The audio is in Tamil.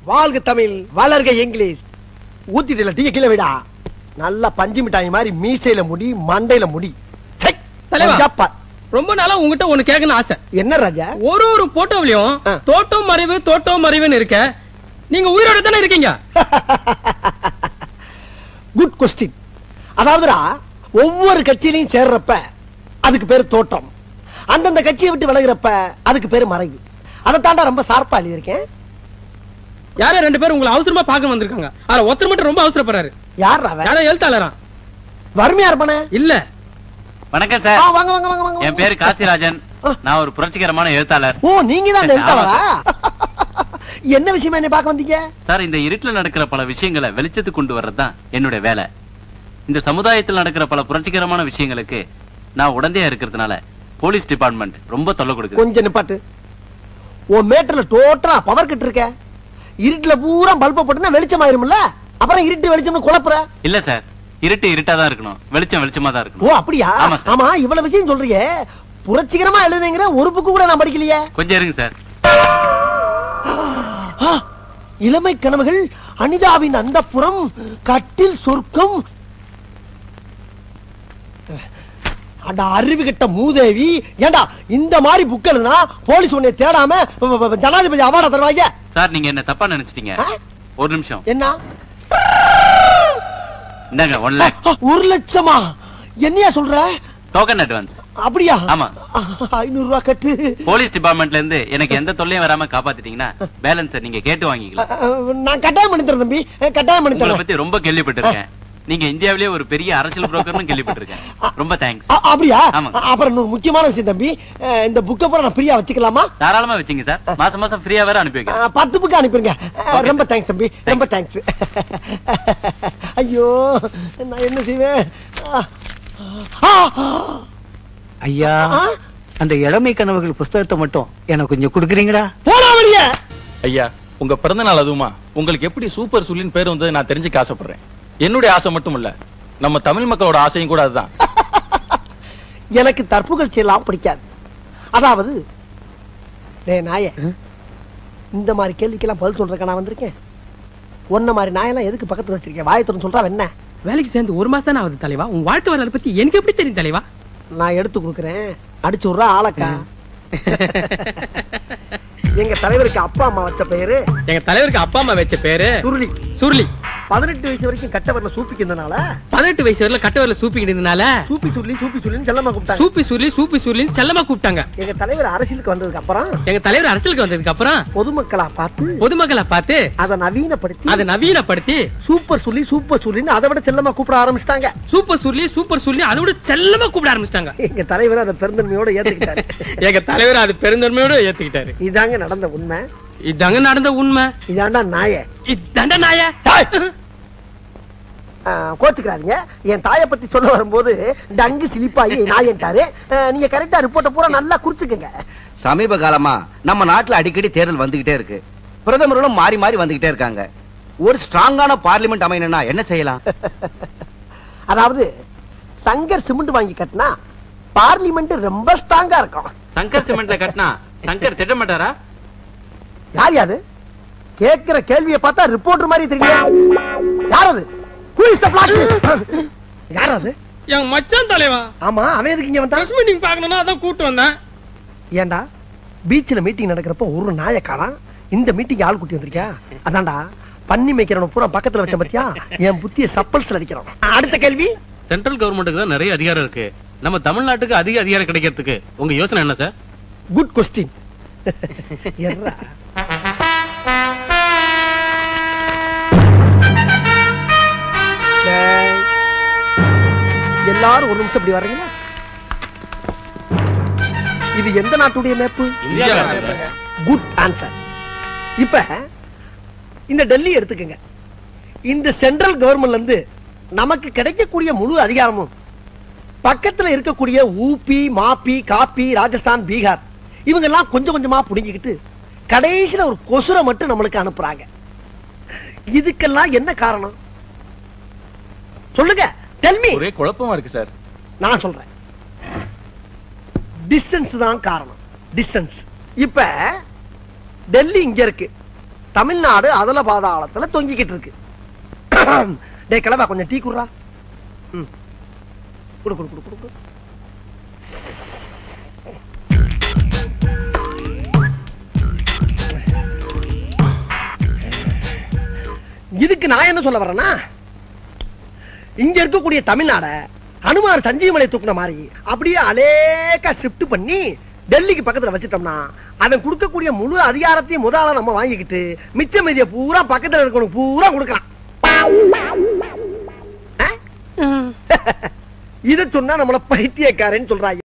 வாழ்க தமிழ், வளர்க இங்கிலீஷ். ஊத்திட்டுல டீ கீழே விடா. நல்லா பஞ்சு மிட்டாய் மாதிரி மீசையில முடி, மண்டையில முடி. ரொம்ப நாளா உங்ககிட்ட ஒண்ணு கேட்கணும் ஆசை. என்ன ராஜா? ஒரு போட்டோவிலையும் தோட்டம் மறைவு தோட்டம் மறைவுன்னு இருக்க, நீங்க உயிரோட தானே இருக்கீங்க? Good question. அதாவதுடா, ஒவ்வொரு கட்சியிலையும் சேர்றப்ப அதுக்கு பேரு தோட்டம், அந்தந்த கட்சியை விட்டு விலகிறப்ப அதுக்கு பேரு மறைவு. அதை தாண்டா ரொம்ப சார்பா எழுதியிருக்கேன். யாரே 2 பேரும் உங்களை அவசரமா பார்க்க வந்திருக்காங்க. ஆனா ஒருத்தர் மட்டும் ரொம்ப அவசரப்படுறாரு. யாரா? யாரோ எழுத்தாளரா? வறுமையா இருப்பானே? இல்ல. வணக்கம் சார். வாங்க வாங்க வாங்க வாங்க. என் பேரு காசிராஜன். நான் ஒரு புரட்சிகரமான எழுத்தாளர். ஓ, நீங்க தான் எழுத்தாளரா? என்ன விஷயமா என்ன பார்க்க வந்தீங்க? சார், இந்த இருட்டுல நடக்கிற பல விஷயங்களை வெளிச்சத்துக்கு கொண்டு வர்றதுதான் என்னுடைய வேலை. இந்த சமுதாயத்தில் நடக்கிற பல புரட்சிகரமான விஷயங்களுக்கு நான் உடந்தையா இருக்கிறதுனால போலீஸ் டிபார்ட்மெண்ட் ரொம்ப தொல்லை கொடுக்குது. கொஞ்சம் நிப்பாட்டு. உன் மேட்டர்ல டோட்டலா பவர் கட் இருக்க. இருட்டுல பூரா பல்ப போட்டுனா வெளிச்சம் ஆயிரும்ல, அப்புறம் இருட்டு வெளிச்சம்னு குழப்புற. இல்ல சார், இருட்டு இருட்டா தான் இருக்கணும், வெளிச்சம் வெளிச்சமா தான் இருக்கணும். ஓ அப்படியா? ஆமா, இவ்வளவு விஷயம் சொல்றீங்க. புரட்சிகரமா எழுதுங்கிற ஒரு புக்கு கூட நான் படிக்கலையே. கொஞ்சம் இருங்க சார். இளமை கனவுகள், அனிதாவின் அந்தப்புறம், கட்டில் சொர்க்கம். அருவி கட்ட மூதேவி. ஏண்டா இந்த மாதிரி புக் எழுதுனா போலீஸ் உன்னை தேடாம ஜனாதிபதி அவார்டா தருவாங்க. சார், நீங்க என்ன தப்பா நினைச்சிட்டீங்க. ஒரு நிமிஷம். என்ன? இந்தாங்க 1 lakh. 1 லட்சமா? என்னையா சொல்ற? Token advance. அப்படியா? ஆமா. 500 ரூபாய் கட்டு. போலீஸ் டிபார்ட்மெண்ட்ல இருந்து எனக்கு எந்த தொல்லையும் வராம காப்பாத்திட்டீங்கன்னா பேலன்ஸ் நீங்க கேட்டு வாங்கிக்கலாம். நான் கட்டாயம் பண்ணி தரேன் தம்பி, கட்டாயம் பண்ணி தரேன். உங்களை பத்தி ரொம்ப கேள்விப்பட்டிருக்கேன். நீங்க இந்தியாவிலேயே ஒரு பெரிய அரசியல் புரோக்கர்னு கேள்விப்பட்டிருக்கேன். ரொம்ப தேங்க்ஸ். அப்படியா? அப்புறம் இன்னொரு முக்கியமான விஷயம் தம்பி, இந்த புக்கை பூரா நான் ஃப்ரீயா வச்சுக்கலாமா? தாராளமா வச்சுங்க சார். மாசம் மாசம் ஃப்ரீயா வேற அனுப்பி வைக்கிறேன். 10 புக்கு அனுப்பிடுங்க. ரொம்ப தேங்க்ஸ் தம்பி, ரொம்ப தேங்க்ஸ். ஐயோ, நான் என்ன செய்வேன்? ஐயா, அந்த இளமை கனவுகள் புஸ்தகத்தை மட்டும் எனக்கு கொஞ்சம் கொடுக்குறீங்களா? போடா வெளியே. ஐயா, உங்க பிறந்த நாள் அதுவுமா உங்களுக்கு எப்படி சூப்பர் சுல்லின் பேர் வந்தது நான் தெரிஞ்சுக்க ஆசைப்படுறேன். என்னுடைய ஆசை மட்டும் இல்ல, நம்ம தமிழ் மக்களோட ஆசையும் கூட அதுதான். எனக்கு தற்புகழ்ச்சி எல்லாம் பிடிக்காது. அதாவது நாய இந்த மாதிரி கேள்விக்கெல்லாம் பதில் சொல்றதுக்கு நான் வந்திருக்கேன். ஒன்ன மாதிரி நாயெல்லாம் எதுக்கு பக்கத்துல வச்சிருக்கேன்? வாயத்துறன்னு சொல்றா என்ன? வேலைக்கு சேர்ந்து 1 மாசம் தானே ஆகுது தலைவா. உன் வாழ்க்கை வரலாறு பத்தி எனக்கு எப்படி தெரியும் தலைவா? நான் எடுத்து கொடுக்குறேன், அடிச்சு விடுறா ஆளக்கா. எங்க தலைவருக்கு அப்பா அம்மா வச்ச பேரு, எங்க தலைவருக்கு அப்பா அம்மா வச்ச பேரு சுருளி. சுருளி. 18 வயசு வரைக்கும் கட்டவரல சூப்பிக்கிறதுனால, 18 வயசு வரையில கட்டவரல சூப்பிக்கிட்டதுனால சூப்பி சுருளி சூப்பி சுருளின்னு செல்லமா கூப்பிட்டாங்க. சூப்பி சுருளி சூப்பி சுருளின்னு செல்லமா கூப்பிட்டாங்க. எங்க தலைவர் அரசியலுக்கு வந்ததுக்கு அப்புறம், எங்க தலைவர் அரசியலுக்கு வந்ததுக்கு அப்புறம் பொதுமக்களா பார்த்து அதை நவீனப்படுத்தி சூப்பர் சுருளி சூப்பர் சுருளின்னு அதை விட செல்லமா கூப்பிட ஆரம்பிச்சிட்டாங்க. சூப்பர் சுருளி அதை விட செல்லமா கூப்பிட ஆரம்பிச்சிட்டாங்க. எங்க தலைவர் அதை பெருந்தன்மையோட ஏத்துக்கிட்டாரு. எங்க தலைவர் அது பெருந்தன்மையோட ஏத்துக்கிட்டாரு. இதாங்க நடந்த உண்மை. இதாங்க நடந்த உண்மை. இதாண்டா நாய. இதாண்டா நாய. கோச்சுக்கிறாதீங்க. என் தாயை பத்தி சொல்ல வரும்போது டங்கு சிலிப்பாயி நாயன்ட்டாரு. நீங்க கரெக்டா ரிப்போர்ட்ட பூரா நல்லா குறிச்சுக்கங்க. சமீப காலமா நம்ம நாட்டுல அடிக்கடி தேர்தல் வந்துகிட்டே இருக்கு. பிரதமர்களும் மாறி மாறி வந்துகிட்டே இருக்காங்க. ஒரு ஸ்ட்ராங்கான பார்லிமெண்ட் அமையணும்னா என்ன செய்யலாம்? அதாவது சங்கர் சிமெண்ட் வாங்கி கட்டினா பார்லிமெண்ட் ரொம்ப ஸ்ட்ராங்கா இருக்கும். சங்கர் சிமெண்ட்ல கட்டினா சங்கர் திட்ட மாட்டாரா? யார் யாது? கேட்கிற கேள்வியை பார்த்தா ரிப்போர்ட்டர் மாதிரி தெரியல. யார் அது? யார் அது? என் மச்சான் தலைவா. ஆமா, அவன் எதுக்கு இங்க வந்தா? பிரஸ் மீட்டிங் பார்க்கணும்னா அதான் கூட்டு வந்தேன். ஏண்டா பீச்ல மீட்டிங் நடக்கிறப்ப ஒரு நாயை காணோம், இந்த மீட்டிங் ஆள் கூட்டி வந்திருக்கியா? அதான்டா பண்ணி மேய்க்கிறவன பூரா பக்கத்துல வச்ச பத்தியா? என் புத்திய சப்பல்ஸ்ல அடிக்கிறான். அடுத்த கேள்வி. சென்ட்ரல் கவர்மெண்ட்டுக்கு தான் நிறைய அதிகாரம் இருக்கு. நம்ம தமிழ்நாட்டுக்கு அதிக அதிகாரம் கிடைக்கிறதுக்கு உங்க யோசனை என்ன சார்? Good question. எல்லாரும் ஒரு நிமிஷம் இப்படி வர்றீங்களா? இது எந்த நாட்டுடைய மேப்பு? Good answer. இப்ப இந்த டெல்லி எடுத்துக்கங்க. இந்த சென்ட்ரல் கவர்மெண்ட்ல இருந்து நமக்கு கிடைக்கக்கூடிய முழு அதிகாரமும் பக்கத்துல இருக்கக்கூடிய ஊபி, மாப்பி, காப்பி, ராஜஸ்தான், பீகார் இவங்க எல்லாம் கொஞ்சம் கொஞ்சமா புடுங்கிக்கிட்டு கடைசியில ஒரு கொசுரை மட்டும் நம்மளுக்கு அனுப்புறாங்க. இதுக்கெல்லாம் என்ன காரணம் சொல்லுங்க? Tell me. ஒரே குழப்பமா இருக்கு சார். நான் சொல்றேன். டிஸ்டன்ஸ் தான் காரணம். டிஸ்டன்ஸ். இப்ப டெல்லி இங்க இருக்கு, தமிழ்நாடு அதல பாதாளத்துல தொங்கிக்கிட்டு இருக்கு. டே கிளவா கொஞ்சம் டீ குடுறா. குடு குடு குடு குடு. இதுக்கு நான் என்ன சொல்ல வரேன்னா, இங்க இருக்கக்கூடிய தமிழ்நாட அனுமார் சஞ்சீவமலை தூக்குன மாதிரி அப்படியே அலேக்கா ஷிஃப்ட் பண்ணி டெல்லிக்கு பக்கத்துல வச்சிட்டோம்னா அவன் கொடுக்கக்கூடிய முழு அதிகாரத்தையும் முதல்ல நம்ம வாங்கிக்கிட்டு மிச்ச மீதிய பூரா பக்கத்துல இருக்கணும் பூரா கொடுக்கலாம். இத சொன்னா நம்மள பைத்தியக்காரன்னு சொல்றாங்க.